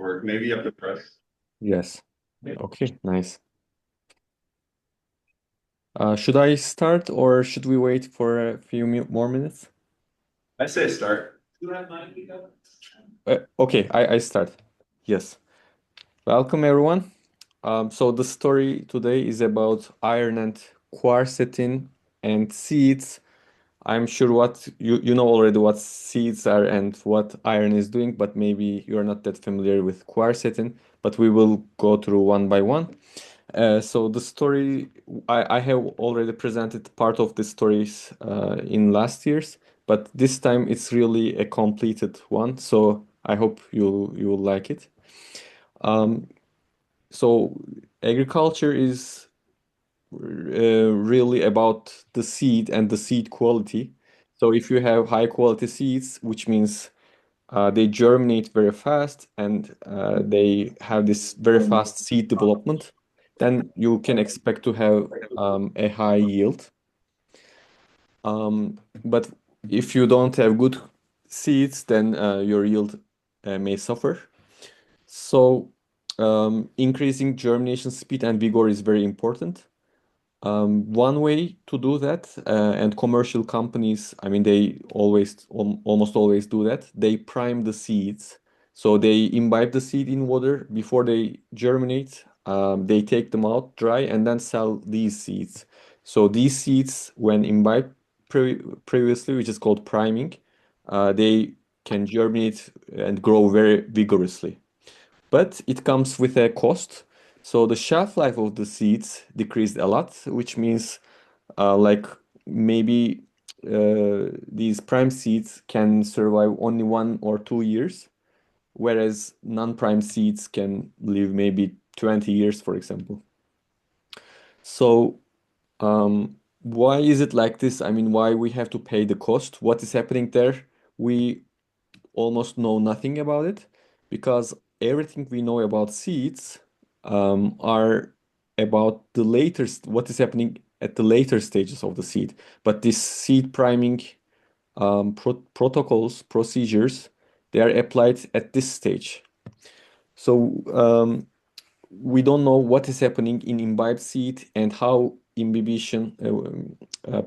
work. Maybe you have to press. Yes. Okay, nice. Should I start or should we wait for a few more minutes? I say start. Okay, I start. Yes. Welcome everyone. So the story today is about iron and quercetin and seeds. I'm sure what you know already what seeds are and what iron is doing, but maybe you're not that familiar with quercetin, but we will go through one by one. So the story I have already presented part of the stories in last year's, but this time it's really a completed one. So I hope you will like it. Um, so agriculture is really about the seed and the seed quality. So if you have high quality seeds, which means they germinate very fast and they have this very fast seed development, then you can expect to have a high yield. But if you don't have good seeds, then your yield may suffer. So increasing germination speed and vigor is very important. One way to do that, and commercial companies, I mean, they almost always do that. They prime the seeds. So they imbibe the seed in water before they germinate. They take them out dry and then sell these seeds. So these seeds, when imbibed previously, which is called priming, they can germinate and grow very vigorously. But it comes with a cost. So the shelf life of the seeds decreased a lot, which means like maybe these prime seeds can survive only 1 or 2 years, whereas non-prime seeds can live maybe 20 years, for example. So why is it like this? I mean, why we have to pay the cost? What is happening there? We almost know nothing about it because everything we know about seeds are about the later, what is happening at the later stages of the seed. But this seed priming protocols, procedures, they are applied at this stage. So we don't know what is happening in imbibed seed and how imbibition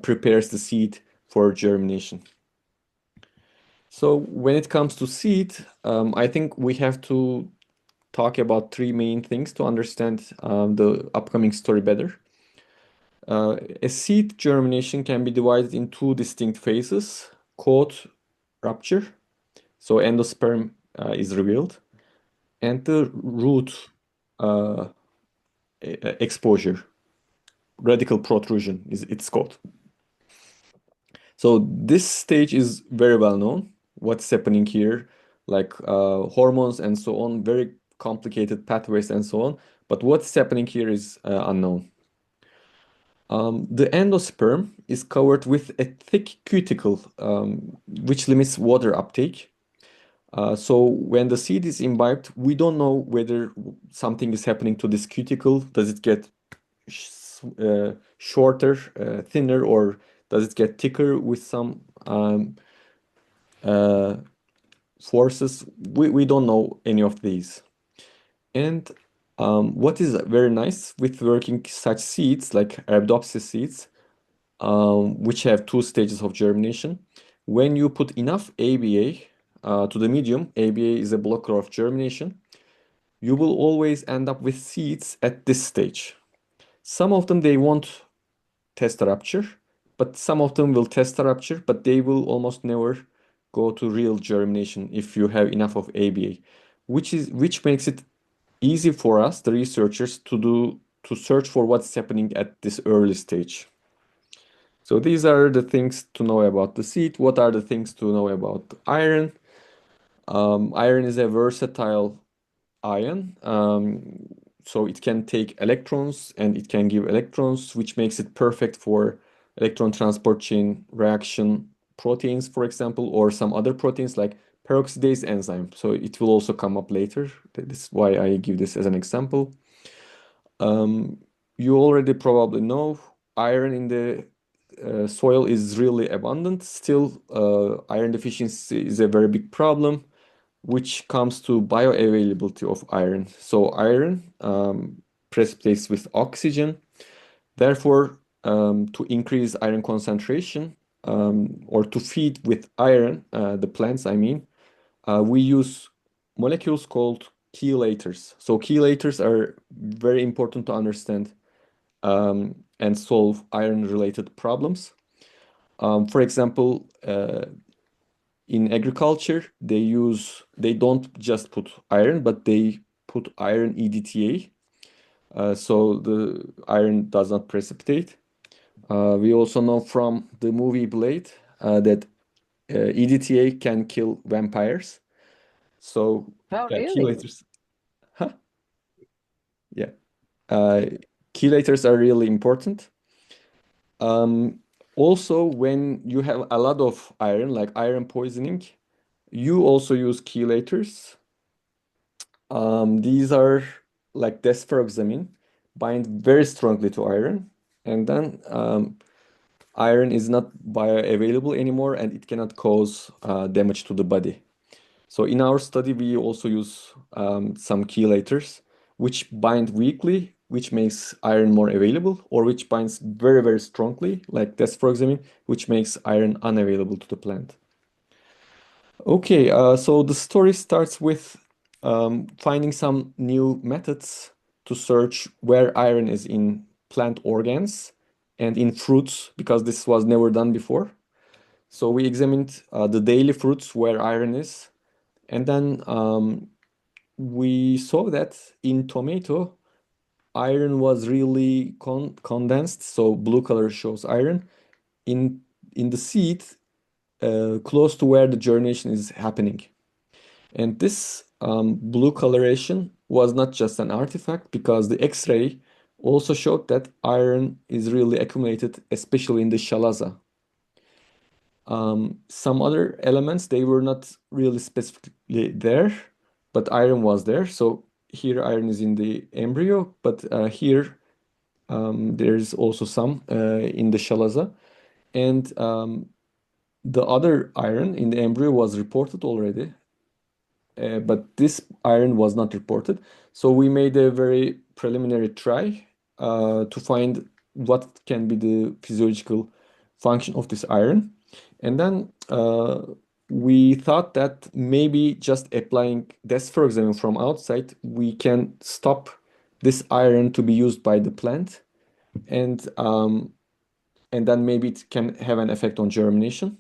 prepares the seed for germination. So when it comes to seed, I think we have to talk about three main things to understand the upcoming story better. A seed germination can be divided in two distinct phases: coat rupture, so endosperm is revealed, and the root uh, exposure, radical protrusion is it's called. So this stage is very well known. What's happening here, like hormones and so on, very complicated pathways and so on. But what's happening here is unknown. The endosperm is covered with a thick cuticle, which limits water uptake. So when the seed is imbibed, we don't know whether something is happening to this cuticle. Does it get shorter, thinner, or does it get thicker with some uh, forces? We don't know any of these. And what is very nice with working such seeds like Arabidopsis seeds, which have two stages of germination, when you put enough ABA to the medium, ABA is a blocker of germination, you will always end up with seeds at this stage. Some of them they won't test a rupture, but some of them will test a rupture, but they will almost never go to real germination if you have enough of ABA, which makes it easy for us, the researchers, to search for what's happening at this early stage. So these are the things to know about the seed. What are the things to know about iron? Iron is a versatile ion. So it can take electrons and it can give electrons, which makes it perfect for electron transport chain reaction proteins, for example, or some other proteins like peroxidase enzyme. So it will also come up later. This is why I give this as an example. Um, you already probably know iron in the soil is really abundant. Still, iron deficiency is a very big problem. which comes to bioavailability of iron. So iron precipitates with oxygen. Therefore, to increase iron concentration or to feed with iron, the plants, I mean, we use molecules called chelators. So chelators are very important to understand and solve iron-related problems. For example, in agriculture, they don't just put iron, but they put iron EDTA, so the iron does not precipitate. We also know from the movie Blade that EDTA can kill vampires. So Oh, yeah, really? chelators. Huh? Yeah, uh, chelators are really important. Um, Also, when you have a lot of iron, like iron poisoning, you also use chelators. These are like desferoxamine, bind very strongly to iron, and then iron is not bioavailable anymore, and it cannot cause damage to the body. So in our study, we also use some chelators, which bind weakly, which makes iron more available, or which binds very, very strongly, like desferoxamine, which makes iron unavailable to the plant. Okay, so the story starts with finding some new methods to search where iron is in plant organs and in fruits, because this was never done before. So we examined the daily fruits where iron is, and then we saw that in tomato, iron was really condensed, so blue color shows iron in the seed, close to where the germination is happening. And this blue coloration was not just an artifact because the X-ray also showed that iron is really accumulated, especially in the chalaza. Some other elements, they were not really specifically there, but iron was there. So here iron is in the embryo, but here there's also some in the chalaza. And the other iron in the embryo was reported already, but this iron was not reported. So we made a very preliminary try to find what can be the physiological function of this iron. And then we thought that maybe just applying desferoxamine from outside, we can stop this iron to be used by the plant, and then maybe it can have an effect on germination.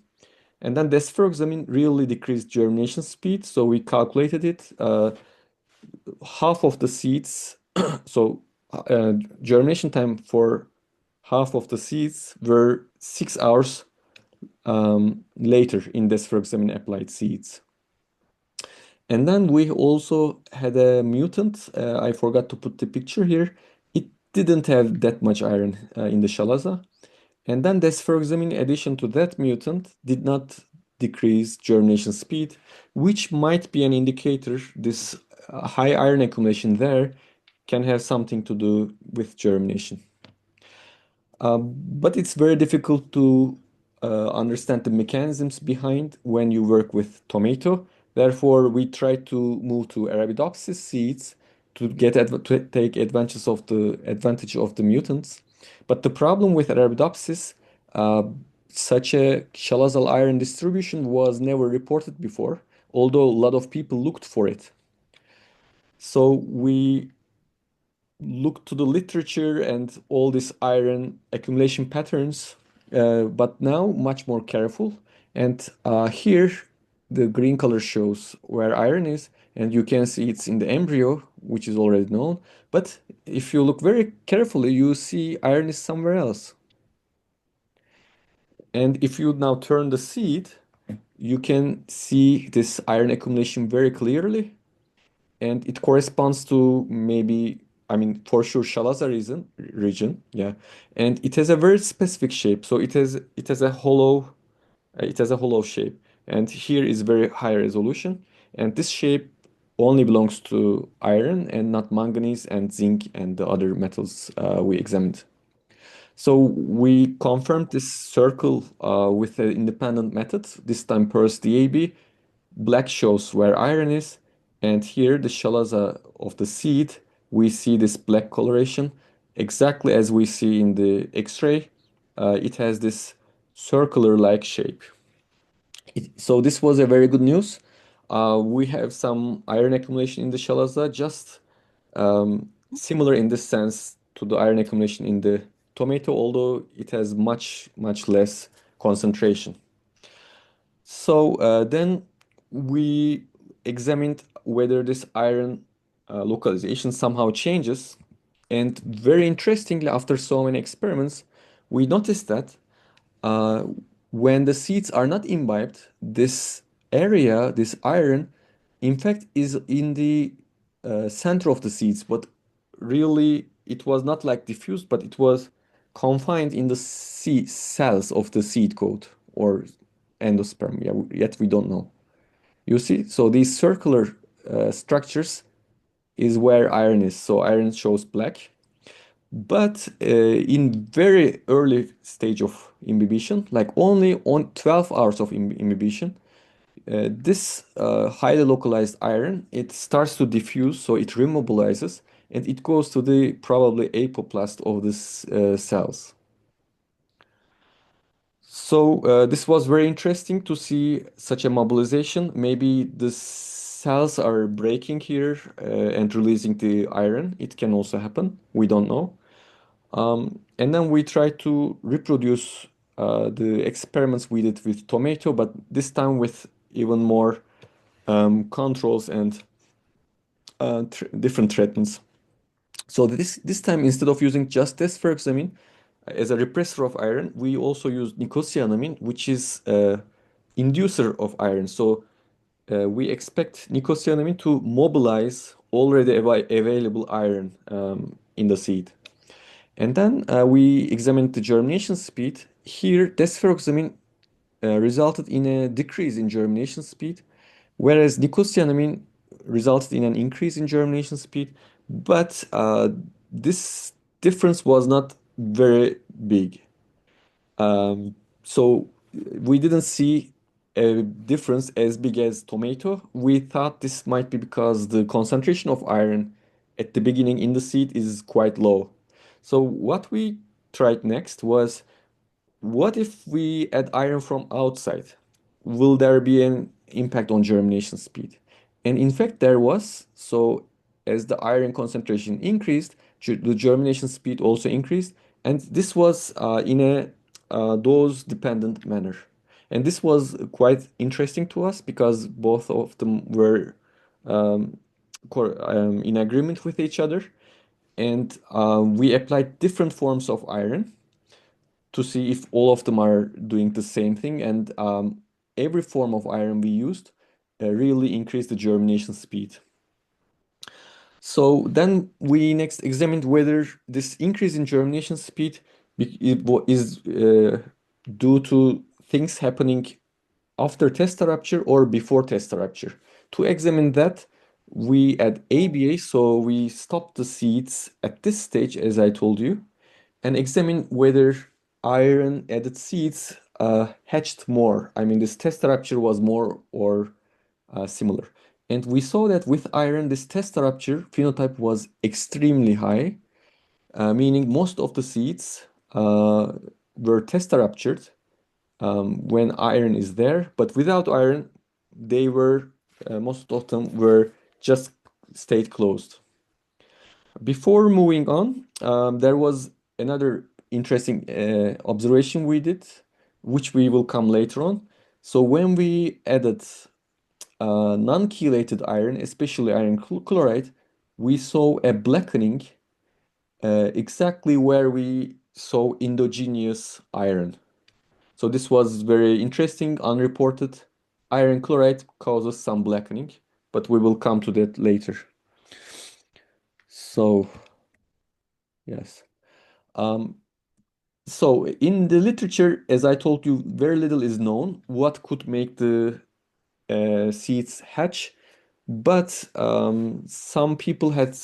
And then desferoxamine really decreased germination speed, so we calculated it. Half of the seeds, so germination time for half of the seeds were 6 hours later in desferoxamine applied seeds. And then we also had a mutant. I forgot to put the picture here. It didn't have that much iron in the chalaza. And then desferoxamine addition to that mutant did not decrease germination speed, which might be an indicator this high iron accumulation there can have something to do with germination. But it's very difficult to understand the mechanisms behind when you work with tomato. Therefore, we try to move to Arabidopsis seeds to to take advantage of the mutants. But the problem with Arabidopsis, uh, such a chalazal iron distribution was never reported before, although a lot of people looked for it. So we look to the literature and all these iron accumulation patterns, but now much more careful. And here, the green color shows where iron is, and you can see it's in the embryo, which is already known. But if you look very carefully, you see iron is somewhere else. And if you now turn the seed, you can see this iron accumulation very clearly, and it corresponds to maybe, I mean, for sure Shalaza region, yeah, and it has a very specific shape. So it has a hollow shape, and here is very high resolution, and this shape only belongs to iron and not manganese and zinc and the other metals we examined. So we confirmed this circle with an independent method, this time Perth DAB, black shows where iron is, and here the chalaza of the seed, we see this black coloration, exactly as we see in the X-ray. It has this circular-like shape. So this was a very good news. We have some iron accumulation in the chalaza, just similar in this sense to the iron accumulation in the tomato, although it has much, much less concentration. So then we examined whether this iron localization somehow changes. And very interestingly, after so many experiments, we noticed that uh, when the seeds are not imbibed, this area, this iron, in fact, is in the center of the seeds, but really it was not like diffused, but it was confined in the seed cells of the seed coat or endosperm. Yeah, yet we don't know. You see, so these circular structures is where iron is. So iron shows black. But in very early stage of imbibition, like only on 12 hours of imbibition, this highly localized iron, it starts to diffuse, so it remobilizes, and it goes to the probably apoplast of this cells. So this was very interesting to see such a mobilization. Maybe the cells are breaking here and releasing the iron. It can also happen. We don't know. And then we try to reproduce the experiments we did with tomato, but this time with even more controls and different treatments. So this time, instead of using just desferrexamine as a repressor of iron, we also use nicotinamide, which is a inducer of iron. So we expect nicotinamide to mobilize already available iron in the seed. And then we examined the germination speed. Here, desferoxamine resulted in a decrease in germination speed, whereas nicotinamide resulted in an increase in germination speed. But this difference was not very big. So we didn't see a difference as big as tomato. We thought this might be because the concentration of iron at the beginning in the seed is quite low. So what we tried next was, what if we add iron from outside? Will there be an impact on germination speed? And in fact, there was. So as the iron concentration increased, the germination speed also increased. And this was in a dose-dependent manner. And this was quite interesting to us because both of them were um, in agreement with each other. And we applied different forms of iron to see if all of them are doing the same thing. And every form of iron we used really increased the germination speed. So then we next examined whether this increase in germination speed is due to things happening after test rupture or before test rupture. To examine that, we add ABA, so we stop the seeds at this stage, as I told you, and examine whether iron added seeds hatched more. I mean, this test rupture was more or similar. And we saw that with iron, this test rupture phenotype was extremely high, meaning most of the seeds were test ruptured when iron is there, but without iron, they were most of them were just stayed closed. Before moving on, there was another interesting observation we did, which we will come later on. So when we added non-chelated iron, especially iron chloride, we saw a blackening exactly where we saw endogenous iron. So this was very interesting, unreported. Iron chloride causes some blackening, but we will come to that later. So, yes. Um, so in the literature, as I told you, very little is known what could make the seeds hatch. But some people had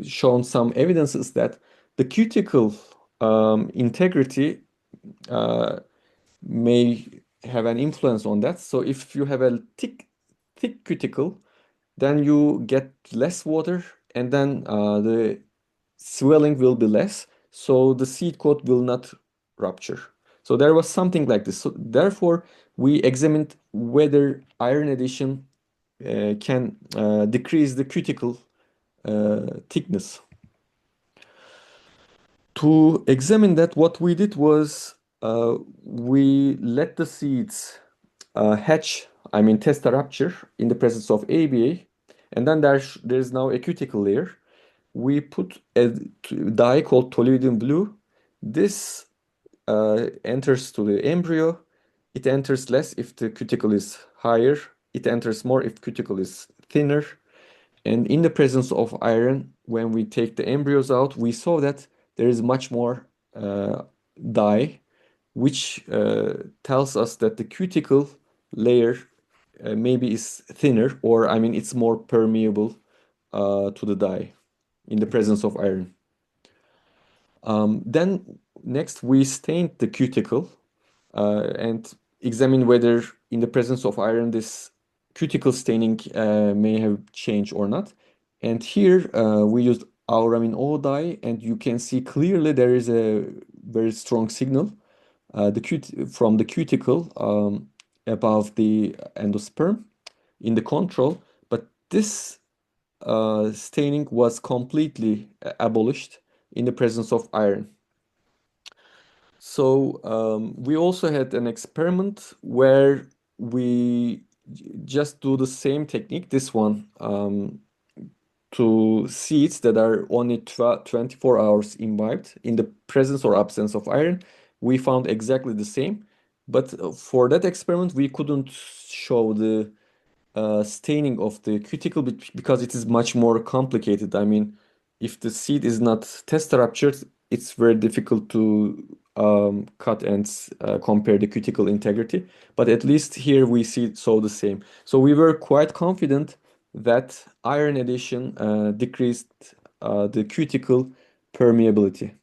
shown some evidences that the cuticle integrity uh, may have an influence on that. So if you have a thick cuticle, then you get less water, and then the swelling will be less, so the seed coat will not rupture. So there was something like this. So therefore, we examined whether iron addition can decrease the cuticle thickness. To examine that, what we did was we let the seeds hatch, I mean test a rupture in the presence of ABA, and then there's now a cuticle layer. We put a dye called toluidine blue. This enters to the embryo. It enters less if the cuticle is higher. It enters more if cuticle is thinner. And in the presence of iron, when we take the embryos out, we saw that there is much more dye, which tells us that the cuticle layer maybe is thinner, or I mean, it's more permeable to the dye in the presence of iron. Then next we stained the cuticle and examine whether in the presence of iron this cuticle staining may have changed or not. And here we used auramine O dye, and you can see clearly there is a very strong signal from the cuticle above the endosperm in the control. But this staining was completely abolished in the presence of iron. So we also had an experiment where we just do the same technique, this one, to seeds that are only 24 hours imbibed in the presence or absence of iron. We found exactly the same. But for that experiment, we couldn't show the staining of the cuticle because it is much more complicated. I mean, if the seed is not test ruptured, it's very difficult to cut and compare the cuticle integrity. But at least here we saw the same. So we were quite confident that iron addition decreased the cuticle permeability.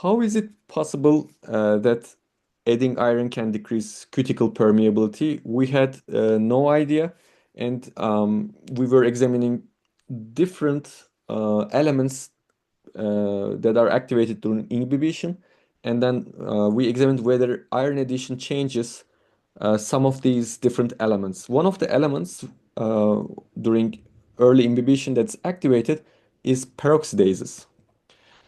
How is it possible that adding iron can decrease cuticle permeability? We had no idea, and we were examining different elements that are activated during inhibition, and then we examined whether iron addition changes some of these different elements. One of the elements during early inhibition that's activated is peroxidases.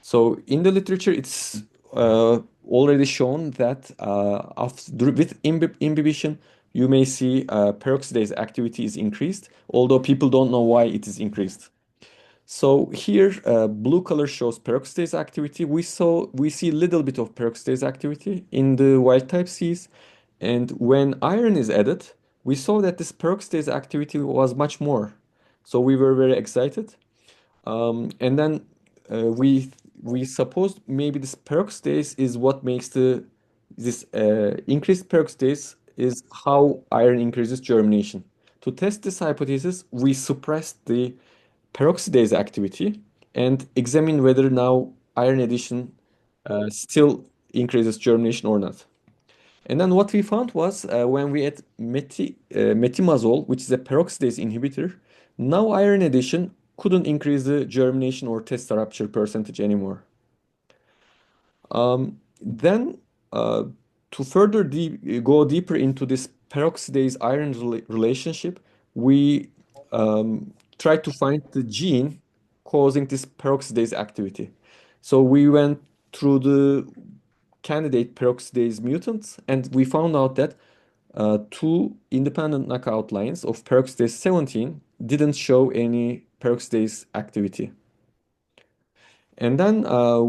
So in the literature, it's already shown that with inhibition, you may see peroxidase activity is increased, although people don't know why it is increased. So here, blue color shows peroxidase activity. We see a little bit of peroxidase activity in the wild type Cs, and when iron is added, we saw that this peroxidase activity was much more. So we were very excited. And then we supposed maybe this peroxidase is what makes this increased peroxidase is how iron increases germination. To test this hypothesis, we suppressed the peroxidase activity and examine whether now iron addition still increases germination or not. And then what we found was when we add metimazole, which is a peroxidase inhibitor, now iron addition couldn't increase the germination or test rupture percentage anymore. Then, to further go deeper into this peroxidase iron relationship, we tried to find the gene causing this peroxidase activity. So we went through the candidate peroxidase mutants, and we found out that two independent knockout lines of peroxidase 17 didn't show any peroxidase activity. And then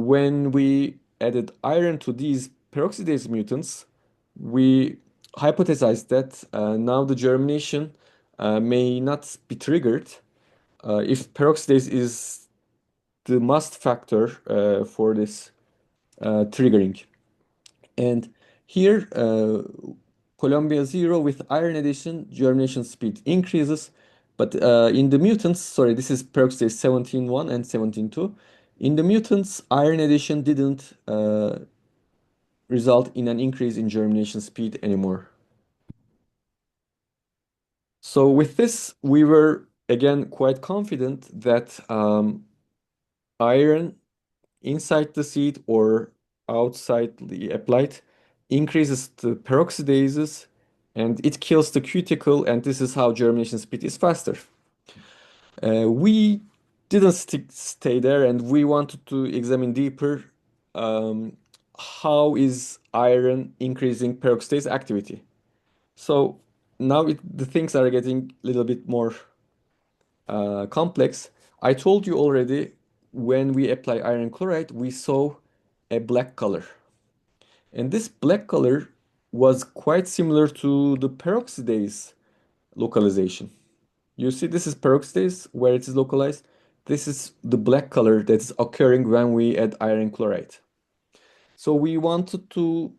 when we added iron to these peroxidase mutants, we hypothesized that now the germination may not be triggered if peroxidase is the must factor for this triggering. And here, Columbia 0 with iron addition, germination speed increases. But in the mutants, sorry, this is peroxidase 17.1 and 17.2. In the mutants, iron addition didn't result in an increase in germination speed anymore. So with this, we were again quite confident that iron inside the seed or outside the applied increases the peroxidases and it kills the cuticle, and this is how germination speed is faster. We didn't stay there, and we wanted to examine deeper um, how is iron increasing peroxidase activity. So now the things are getting a little bit more complex. I told you already when we apply iron chloride, we saw a black color. And this black color was quite similar to the peroxidase localization. You see, this is peroxidase where it is localized. This is the black color that is occurring when we add iron chloride. So we wanted to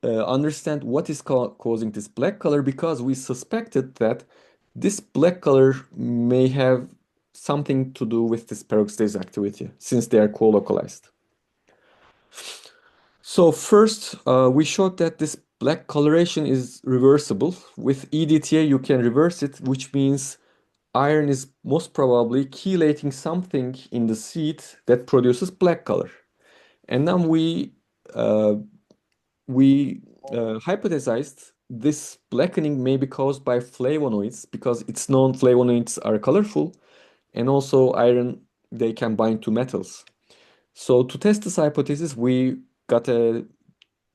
understand what is causing this black color because we suspected that this black color may have something to do with this peroxidase activity since they are co-localized. So first, we showed that this black coloration is reversible. With EDTA, you can reverse it, which means iron is most probably chelating something in the seed that produces black color. And then uh, we hypothesized this blackening may be caused by flavonoids because it's known flavonoids are colorful, and also iron they can bind to metals. So to test this hypothesis, we got a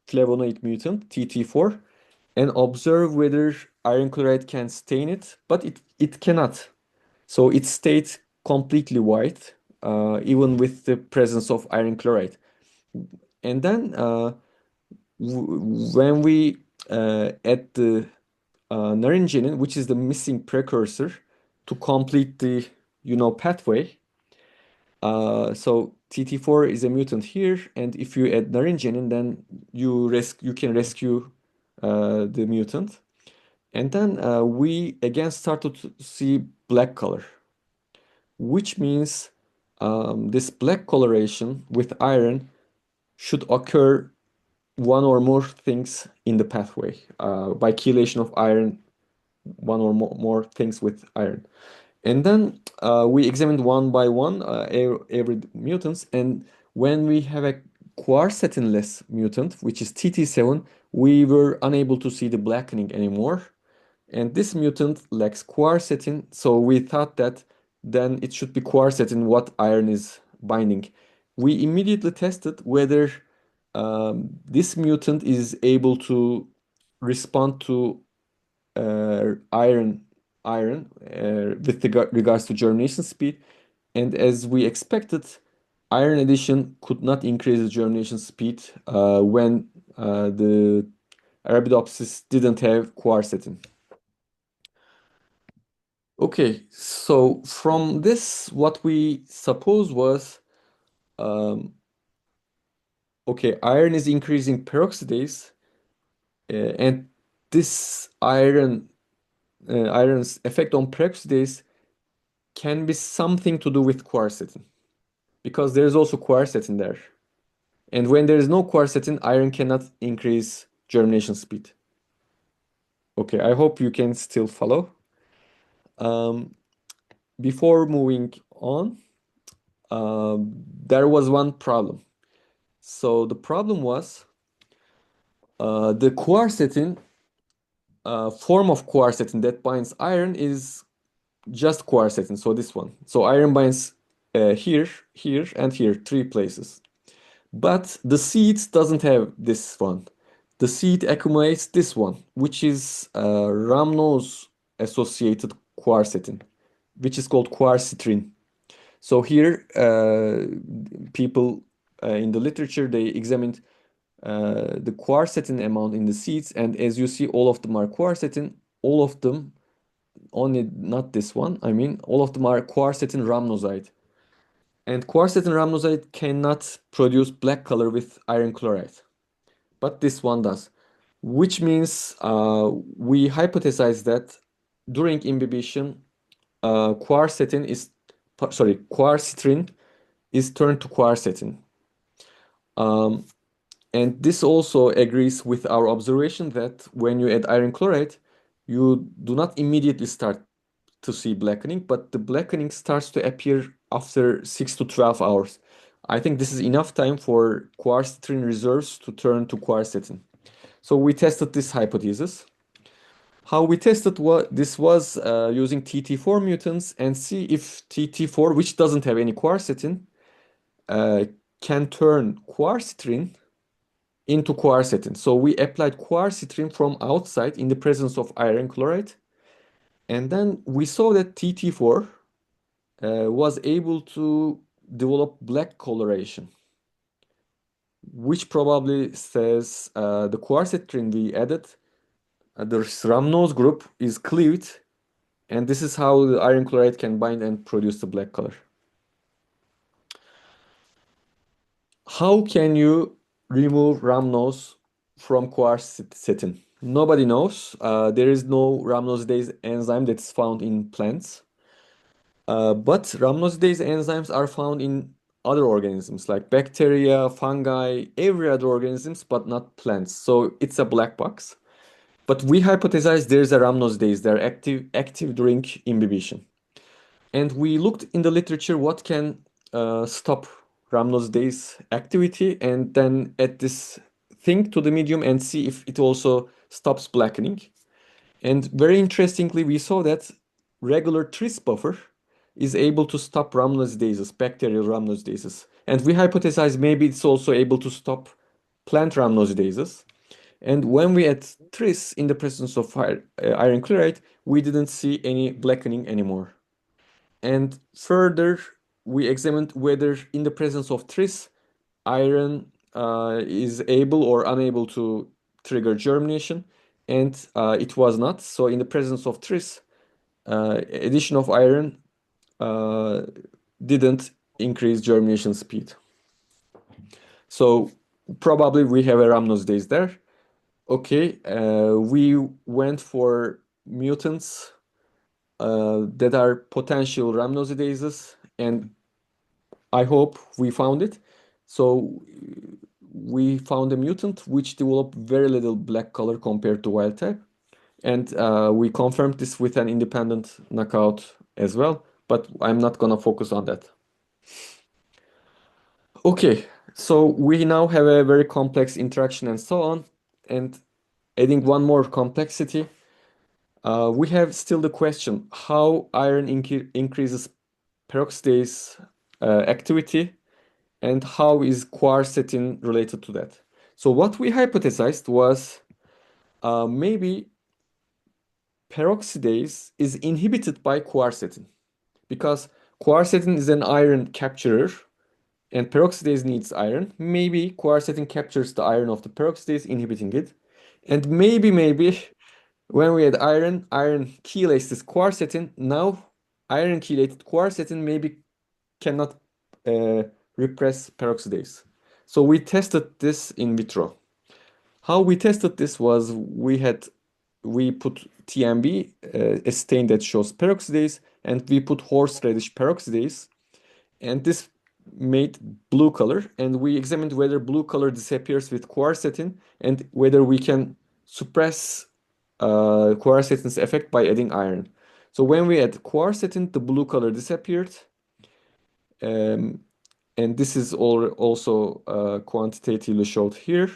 flavonoid mutant TT4 and observe whether iron chloride can stain it, but it cannot. So it stayed completely white, even with the presence of iron chloride. And then when we add the naringenin, which is the missing precursor to complete the pathway. So TT4 is a mutant here, and if you add naringenin, then you can rescue the mutant. And then we again started to see black color, which means this black coloration with iron should occur one or more things in the pathway by chelation of iron, one or more things with iron. And then we examined one by one every mutants. And when we have a quercetin-less mutant, which is TT7, we were unable to see the blackening anymore. And this mutant lacks quercetin, so we thought that then it should be quercetin what iron is binding. We immediately tested whether this mutant is able to respond to iron with regards to germination speed. And as we expected, iron addition could not increase the germination speed when the Arabidopsis didn't have quercetin. Okay, so from this, what we suppose was, um, okay, iron is increasing peroxidase, and this iron's effect on peroxidase can be something to do with quercetin, because there is also quercetin there. And when there is no quercetin, iron cannot increase germination speed. Okay, I hope you can still follow. Um, Before moving on, there was one problem. So the problem was the quercetin form of quercetin that binds iron is just quercetin. So this one. So iron binds here, here, and here, three places. But the seed doesn't have this one. The seed accumulates this one, which is rhamnose associated quercetin, which is called quercitrin. So here, people in the literature they examined the quercetin amount in the seeds, and as you see, all of them are quercetin. All of them, only not this one. I mean, all of them are quercetin rhamnoside. And quercetin rhamnoside cannot produce black color with iron chloride, but this one does, which means we hypothesize that during imbibition, quercitrin is turned to quercetin. Um, and this also agrees with our observation that when you add iron chloride, you do not immediately start to see blackening, but the blackening starts to appear after 6 to 12 hours. I think this is enough time for quercetin reserves to turn to quercetin. So we tested this hypothesis. How we tested what this was using TT4 mutants and see if TT4, which doesn't have any quercetin, uh, can turn quercetin into quercetin. So we applied quercetin from outside in the presence of iron chloride, and then we saw that TT4 was able to develop black coloration, which probably says the quercetin we added, the rhamnose group is cleaved, and this is how the iron chloride can bind and produce the black color. How can you remove rhamnose from quercetin? Nobody knows. There is no rhamnosidase enzyme that's found in plants. But rhamnosidase enzymes are found in other organisms like bacteria, fungi, every other organisms, but not plants. So it's a black box. But we hypothesize there's a rhamnosidase. They're active during imbibition. And we looked in the literature what can stop rhamnosidase activity, and then add this thing to the medium and see if it also stops blackening. And very interestingly, we saw that regular tris buffer is able to stop rhamnosidases, bacterial rhamnosidases. And we hypothesize maybe it's also able to stop plant rhamnosidases. And when we add tris in the presence of iron chloride, we didn't see any blackening anymore. And further, we examined whether in the presence of tris, iron is able or unable to trigger germination, and it was not. So in the presence of tris, addition of iron uh, didn't increase germination speed. So probably we have a rhamnosidase there. Okay, we went for mutants that are potential rhamnosidases, and I hope we found it. So we found a mutant which developed very little black color compared to wild type. And we confirmed this with an independent knockout as well, but I'm not gonna focus on that. Okay, so we now have a very complex interaction and so on. And adding one more complexity, we have still the question how iron increases peroxidase activity, and how is quercetin related to that? So what we hypothesized was maybe peroxidase is inhibited by quercetin because quercetin is an iron capturer and peroxidase needs iron. Maybe quercetin captures the iron of the peroxidase, inhibiting it. And maybe when we add iron, iron chelates this quercetin. Now iron chelated quercetin maybe cannot uh, repress peroxidase. So we tested this in vitro. How we tested this was we put TMB, a stain that shows peroxidase, and we put horseradish peroxidase, and this made blue color. And we examined whether blue color disappears with quercetin and whether we can suppress quercetin's effect by adding iron. So when we add quercetin, the blue color disappeared. Um, and this is also quantitatively showed here.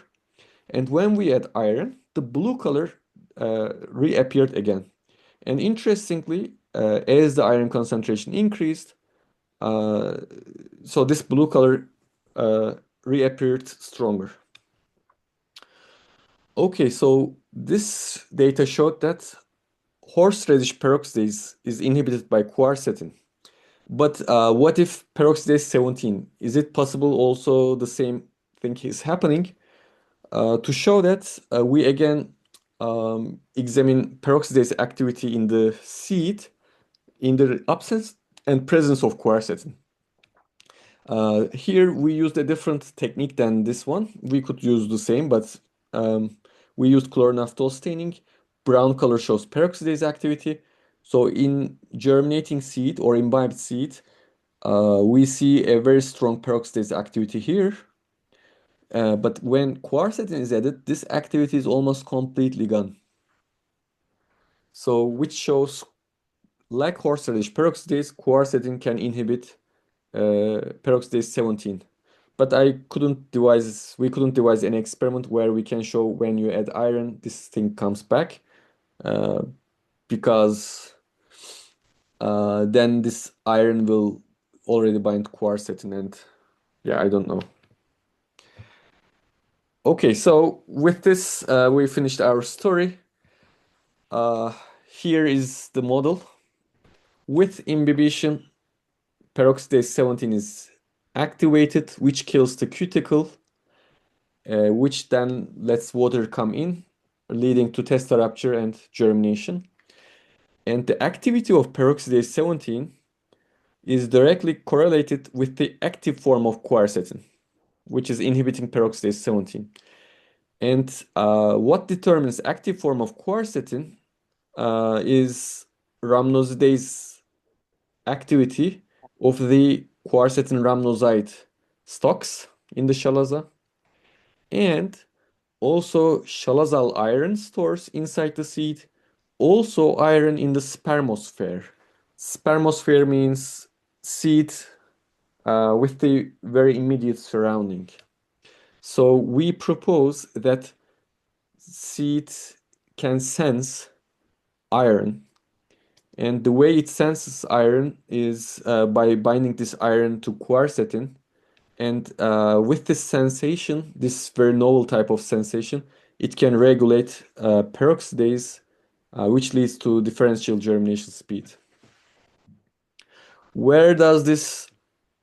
And when we add iron, the blue color reappeared again. And interestingly, as the iron concentration increased, uh, so this blue color reappeared stronger. Okay, so this data showed that horseradish peroxidase is inhibited by quercetin. But what if peroxidase 17? Is it possible also the same thing is happening? To show that, we again examine peroxidase activity in the seed in the absence and presence of quercetin. Here we used a different technique than this one. We could use the same, but we used chloronaphthol staining. Brown color shows peroxidase activity. So in germinating seed or imbibed seed, we see a very strong peroxidase activity here. But when quercetin is added, this activity is almost completely gone. So which shows like horseradish peroxidase, quercetin can inhibit peroxidase 17. But we couldn't devise an experiment where we can show when you add iron, this thing comes back. Uh, because then this iron will already bind quercetin and yeah, I don't know. Okay, so with this, we finished our story. Uh, Here is the model. With imbibition, peroxidase 17 is activated, which kills the cuticle, which then lets water come in, leading to testa rupture and germination. And the activity of peroxidase 17 is directly correlated with the active form of quercetin, which is inhibiting peroxidase 17. And what determines active form of quercetin is rhamnosidase activity of the quercetin rhamnoside stocks in the chalaza, and also chalazal iron stores inside the seed, also iron in the spermosphere. Spermosphere means seed with the very immediate surrounding. So we propose that seed can sense iron, and the way it senses iron is by binding this iron to quercetin. And with this sensation, this very novel type of sensation, it can regulate peroxidase, which leads to differential germination speed. Where does this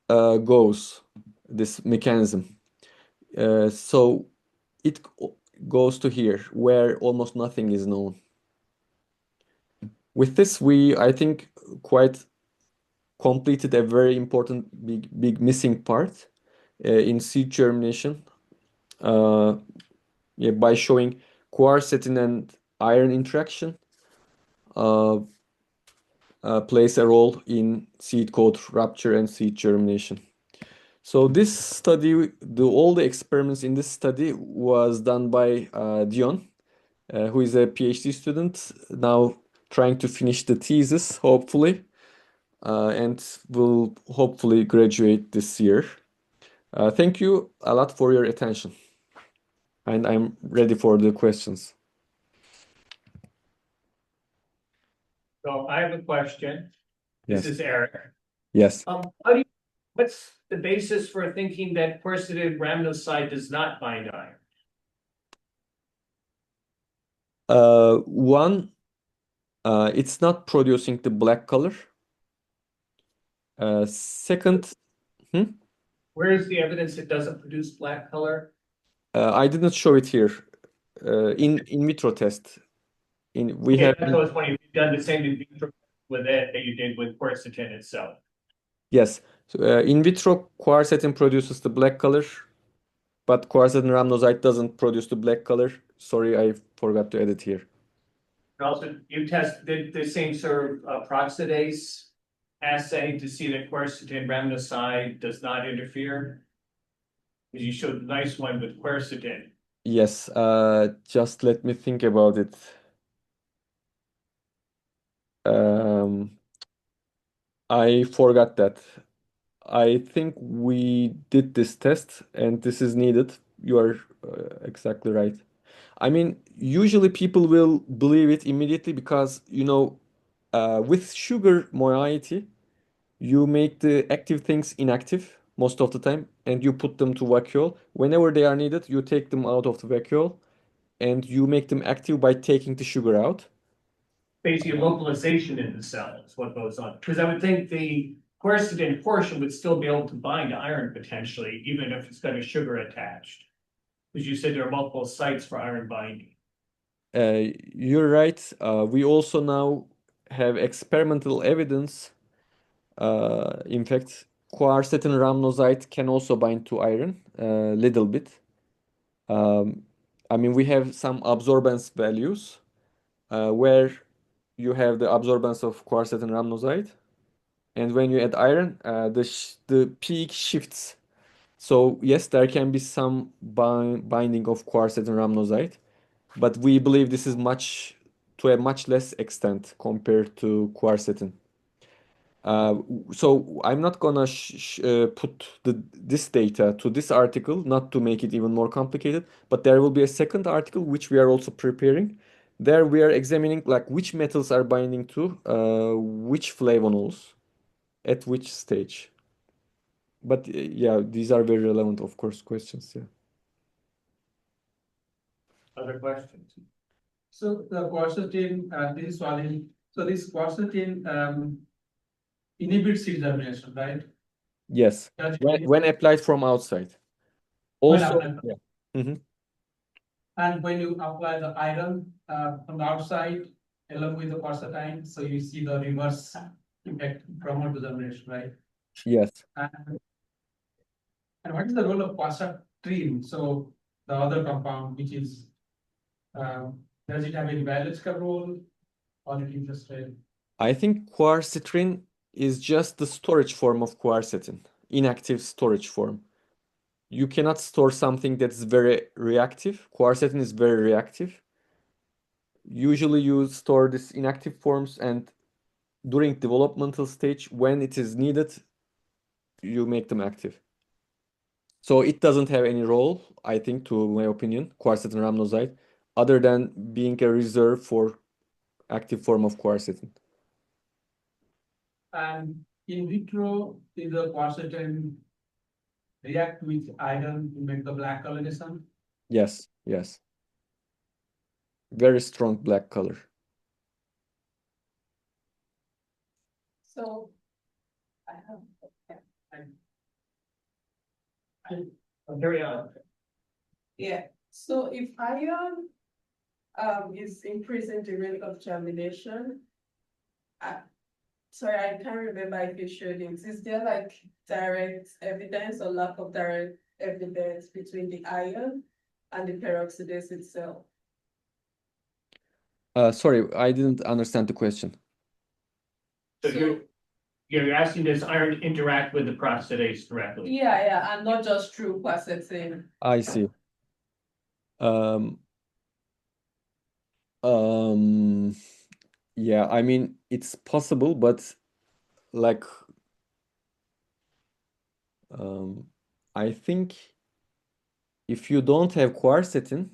goes, this mechanism? So it goes to here, where almost nothing is known. With this, we, I think, quite completed a very important big missing part in seed germination. Yeah, by showing quercetin and iron interaction uh, plays a role in seed coat rupture and seed germination. So this study, all the experiments in this study was done by Dion, who is a PhD student now trying to finish the thesis, hopefully, and will hopefully graduate this year. Thank you a lot for your attention, and I'm ready for the questions. So I have a question. This Yes. is Eric. Yes. What's the basis for thinking that quercetin rhamnoside does not bind iron? One, it's not producing the black color. Second, hmm? Where is the evidence it doesn't produce black color? I didn't show it here. In vitro test, we Okay, have that's what I was wondering. You've done the same in vitro with it that you did with quercetin itself. yes. So, in vitro quercetin produces the black color, but quercetin rhamnoside doesn't produce the black color. Sorry, I forgot to add it here. And also, you tested the same sort of peroxidase assay to see that quercetin rhamnoside does not interfere? Because you showed a nice one with quercetin. Yes. Just let me think about it. Um, I forgot that. I think we did this test and this is needed. You are exactly right. I mean, usually people will believe it immediately because, with sugar moiety, you make the active things inactive most of the time and you put them to vacuole. Whenever they are needed, you take them out of the vacuole and you make them active by taking the sugar out. Basically localization in the cell is what goes on. Because I would think the quercetin portion would still be able to bind iron potentially, even if it's got a sugar attached. Because you said there are multiple sites for iron binding. You're right. We also now have experimental evidence. In fact, quercetin rhamnoside can also bind to iron a little bit. Um, I mean, we have some absorbance values where you have the absorbance of quercetin rhamnoside, and when you add iron, the peak shifts. So yes, there can be some binding of quercetin rhamnoside, but we believe this is much to a much less extent compared to quercetin. So I'm not gonna put this data to this article, not to make it even more complicated, but there will be a second article which we are also preparing. There we are examining like which metals are binding to which flavonols at which stage. But yeah, these are very relevant, of course, questions. Yeah. Other questions? So the quercetin, this is Swali. So this quercetin inhibits seed germination, right? Yes. Does When applied from outside. When Also, applied- yeah. Mhm. And when you apply the iron from the outside along with the quercetin, so you see the reverse impact promote the germination, right? Yes. And what is the role of quercetin? So the other compound, which is, does it have any biological role or it is just a I think quercitrin is just the storage form of quercetin, inactive storage form. You cannot store something that's very reactive. Quercetin is very reactive. Usually you store these inactive forms and during developmental stage, when it is needed, you make them active. So it doesn't have any role, I think, to my opinion, quercetin rhamnoside, other than being a reserve for active form of quercetin. And in vitro, is the quercetin react with iron to make the black coloration? Yes, yes. Very strong black color. So I have, Carry on. yeah, so if iron is increasing the rate of germination. Sorry, I can't remember if you showed it. Is there like direct evidence or lack of direct evidence between the iron and the peroxidase itself? Sorry, I didn't understand the question. So you're asking, does iron interact with the peroxidase directly? Yeah, and not just through quercetin. I see. Um, um, yeah, I mean, it's possible, but like, I think if you don't have quercetin,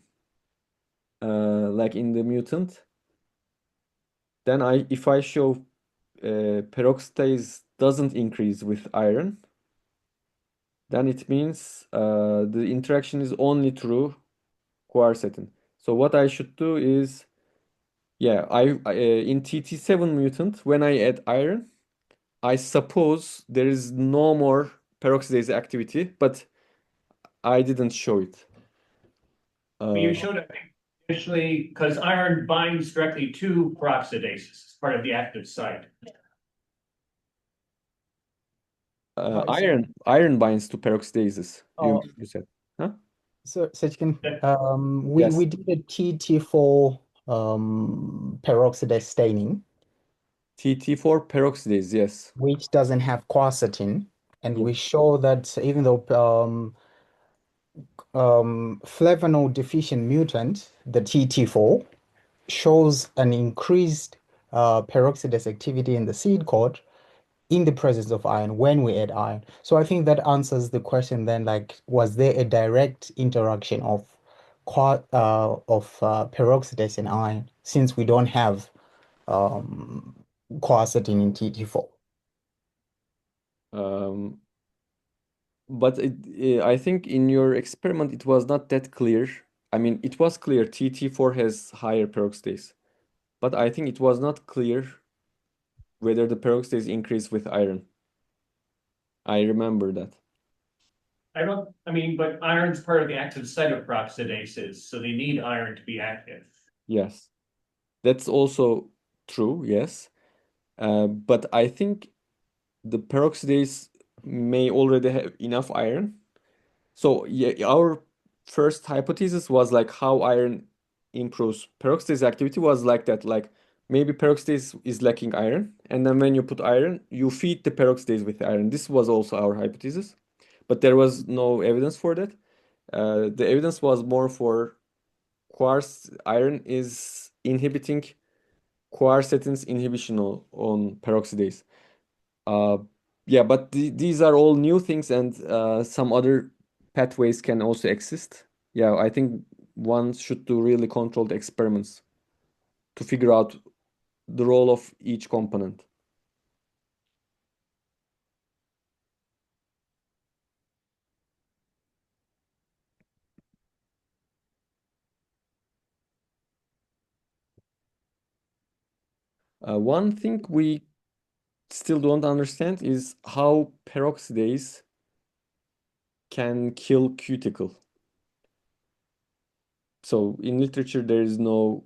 like in the mutant, then if I show peroxidase doesn't increase with iron, then it means the interaction is only through quercetin. So what I should do is, yeah, in TT7 mutant, when I add iron, I suppose there is no more peroxidase activity, but I didn't show it. But you showed, I think, initially, because iron binds directly to peroxidases as part of the active site. Iron binds to peroxidases. Oh. You said, huh? So you can Yeah. we Yes. did a TT4 peroxidase staining, TT4 peroxidase, yes. which doesn't have quercetin, and Yeah. we show that even though flavonol deficient mutant, the TT4, shows an increased peroxidase activity in the seed coat in the presence of iron when we add iron. So I think that answers the question then, like, was there a direct interaction of peroxidase and iron since we don't have quercetin in TT4? But I think in your experiment it was not that clear. I mean, it was clear TT4 has higher peroxidase, but I think it was not clear whether the peroxidase increased with iron. I remember that. But iron's part of the active site of peroxidases, so they need iron to be active. Yes, that's also true, yes. But I think the peroxidase may already have enough iron. So yeah, our first hypothesis was like how iron improves peroxidase activity was like that. Like maybe peroxidase is lacking iron, and then when you put iron, you feed the peroxidase with iron. This was also our hypothesis, but there was no evidence for that. The evidence was more for quartz. Iron is inhibiting quercetin's inhibition on peroxidase. Uh, yeah, but these are all new things, and some other pathways can also exist. Yeah, I think one should do really controlled experiments to figure out the role of each component. One thing we still don't understand is how peroxidase can kill cuticle. So in literature, there is no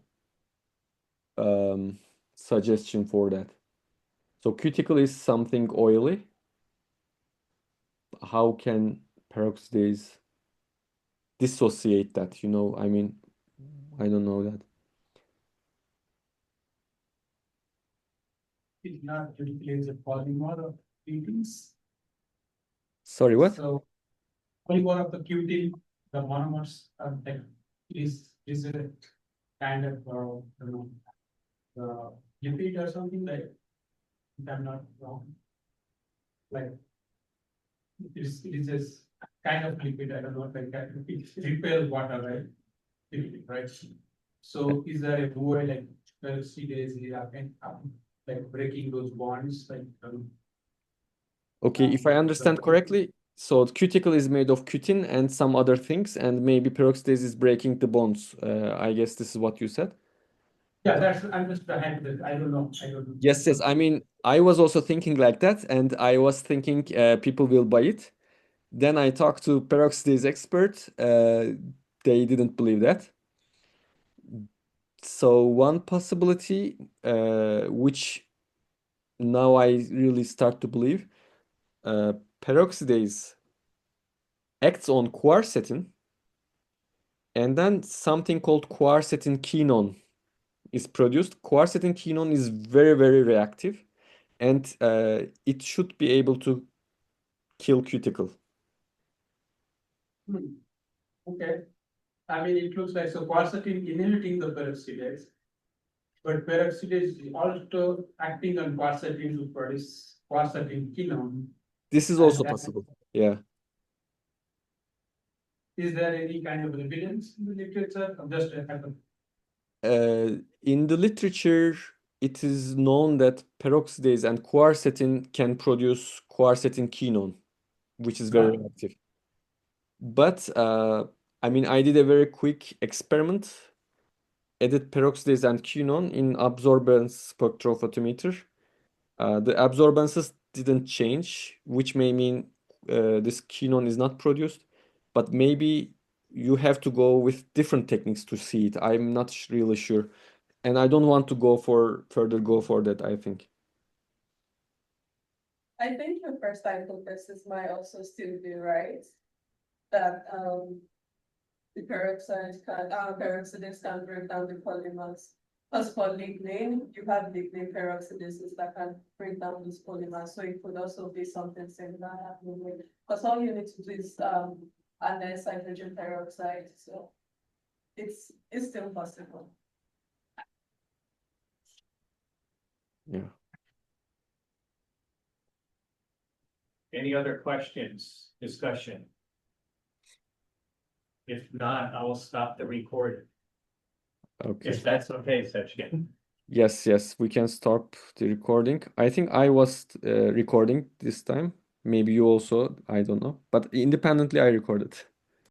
suggestion for that. So cuticle is something oily. How can peroxidase dissociate that? I mean, I don't know that. It's not usually a polymer of proteins. Sorry, what? So polymer of the cutin, the monomers are like is a kind of lipid or something like, if I'm not wrong. Like it is just kind of liquid, I don't know, like that. It repels water, right? Right. So is there a way like peroxidase like breaking those bonds, like Okay, if I understand correctly, so cuticle is made of cutin and some other things, and maybe peroxidase is breaking the bonds. I guess this is what you said. yeah, I'm just a hypothesis. I don't know. Yes, yes. I mean, I was also thinking like that, and I was thinking people will buy it. Then I talked to peroxidase expert. They didn't believe that. So one possibility, which now I really start to believe, peroxidase acts on quercetin, and then something called quercetin quinone is produced. Quercetin quinone is very, very reactive, and it should be able to kill cuticle. Okay. I mean, it looks like so quercetin inhibiting the peroxidase, but peroxidase is also acting on quercetin to produce quercetin quinone. This is And also that- possible. Yeah. Is there any kind of evidence in the literature or just a hypothesis? In the literature, it is known that peroxidase and quercetin can produce quercetin quinone, which is very Ah. reactive. But I mean, I did a very quick experiment, added peroxidase and quinone in absorbance spectrophotometer. The absorbances didn't change, which may mean this quinone is not produced, but maybe you have to go with different techniques to see it. I'm not really sure. And I don't want to go for that, I think. I think your first hypothesis might also still be right. That the peroxidase can break down the polymers. Because for lignin, you have lignin peroxidases that can break down these polymers. So it could also be something similar happening. Because all you need to do is annex hydrogen peroxide. So it's still possible. Yeah. Any other questions, discussion? If not, I will stop the recording. Okay. If that's okay, Sachin. Yes, we can stop the recording. I think I was recording this time. Maybe you also, I don't know. But independently, I recorded.